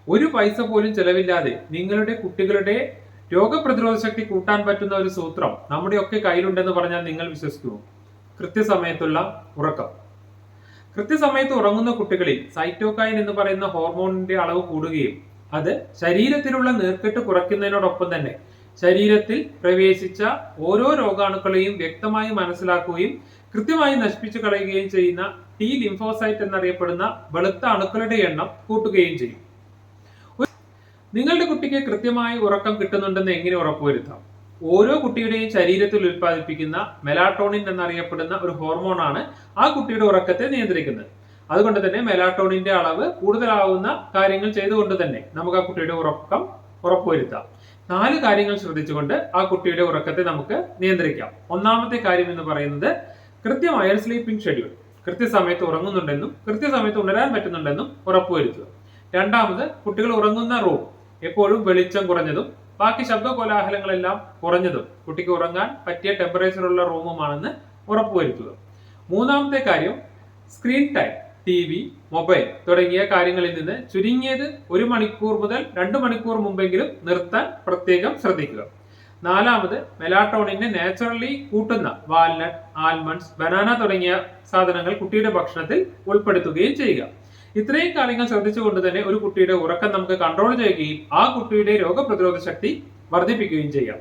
ഒരു പൈസ പോലും ചെലവില്ലാതെ നിങ്ങളുടെ കുട്ടികളുടെ രോഗപ്രതിരോധ ശക്തി കൂട്ടാൻ പറ്റുന്ന ഒരു സൂത്രം നമ്മുടെയൊക്കെ കയ്യിലുണ്ടെന്ന് പറഞ്ഞാൽ നിങ്ങൾ വിശ്വസിക്കുമോ? കൃത്യസമയത്തുള്ള ഉറക്കം. കൃത്യസമയത്ത് ഉറങ്ങുന്ന കുട്ടികളിൽ സൈറ്റോകൈൻ എന്ന് പറയുന്ന ഹോർമോണിന്റെ അളവ് കൂടുകയും അത് ശരീരത്തിലുള്ള നീർക്കെട്ട് കുറയ്ക്കുന്നതിനോടൊപ്പം തന്നെ ശരീരത്തിൽ പ്രവേശിച്ച ഓരോ രോഗാണുക്കളെയും വ്യക്തമായി മനസ്സിലാക്കുകയും കൃത്യമായി നശിപ്പിച്ചു കളയുകയും ചെയ്യുന്ന ടി ലിംഫോസൈറ്റ് എന്നറിയപ്പെടുന്ന വെളുത്ത അണുക്കളുടെ എണ്ണം കൂട്ടുകയും ചെയ്യും. നിങ്ങളുടെ കുട്ടിക്ക് കൃത്യമായി ഉറക്കം കിട്ടുന്നുണ്ടെന്ന് എങ്ങനെ ഉറപ്പുവരുത്താം? ഓരോ കുട്ടിയുടെയും ശരീരത്തിൽ ഉൽപ്പാദിപ്പിക്കുന്ന മെലാട്ടോണിൻ എന്നറിയപ്പെടുന്ന ഒരു ഹോർമോണാണ് ആ കുട്ടിയുടെ ഉറക്കത്തെ നിയന്ത്രിക്കുന്നത്. അതുകൊണ്ട് തന്നെ മെലാട്ടോണിന്റെ അളവ് കൂടുതലാവുന്ന കാര്യങ്ങൾ ചെയ്തുകൊണ്ട് തന്നെ നമുക്ക് ആ കുട്ടിയുടെ ഉറക്കം ഉറപ്പുവരുത്താം. 4 കാര്യങ്ങൾ ശ്രദ്ധിച്ചുകൊണ്ട് ആ കുട്ടിയുടെ ഉറക്കത്തെ നമുക്ക് നിയന്ത്രിക്കാം. ഒന്നാമത്തെ കാര്യം എന്ന് പറയുന്നത് കൃത്യമായ സ്ലീപ്പിംഗ് ഷെഡ്യൂൾ. കൃത്യസമയത്ത് ഉറങ്ങുന്നുണ്ടെന്നും കൃത്യസമയത്ത് ഉണരാൻ പറ്റുന്നുണ്ടെന്നും ഉറപ്പുവരുത്തുക. രണ്ടാമത് കുട്ടികൾ ഉറങ്ങുന്ന റൂം എപ്പോഴും വെളിച്ചം കുറഞ്ഞതും ബാക്കി ശബ്ദ കോലാഹലങ്ങളെല്ലാം കുറഞ്ഞതും കുട്ടിക്ക് ഉറങ്ങാൻ പറ്റിയ ടെമ്പറേച്ചറുള്ള റൂമുമാണെന്ന് ഉറപ്പുവരുത്തുക. മൂന്നാമത്തെ കാര്യം സ്ക്രീൻ ടൈം. TV, മൊബൈൽ തുടങ്ങിയ കാര്യങ്ങളിൽ നിന്ന് ചുരുങ്ങിയത് 1 മണിക്കൂർ മുതൽ 2 മണിക്കൂർ മുമ്പെങ്കിലും നിർത്താൻ പ്രത്യേകം ശ്രദ്ധിക്കുക. നാലാമത് മെലാട്ടോണിനെ നാച്ചുറലി കൂട്ടുന്ന വാൽനട്ട്, ആൽമണ്ട്സ്, ബനാന തുടങ്ങിയ സാധനങ്ങൾ കുട്ടിയുടെ ഭക്ഷണത്തിൽ ഉൾപ്പെടുത്തുകയും ചെയ്യുക. ഇത്രയും കാര്യങ്ങൾ ശ്രദ്ധിച്ചുകൊണ്ട് തന്നെ ഒരു കുട്ടിയുടെ ഉറക്കം നമുക്ക് കൺട്രോൾ ചെയ്യുകയും ആ കുട്ടിയുടെ രോഗപ്രതിരോധ ശക്തി വർദ്ധിപ്പിക്കുകയും ചെയ്യാം.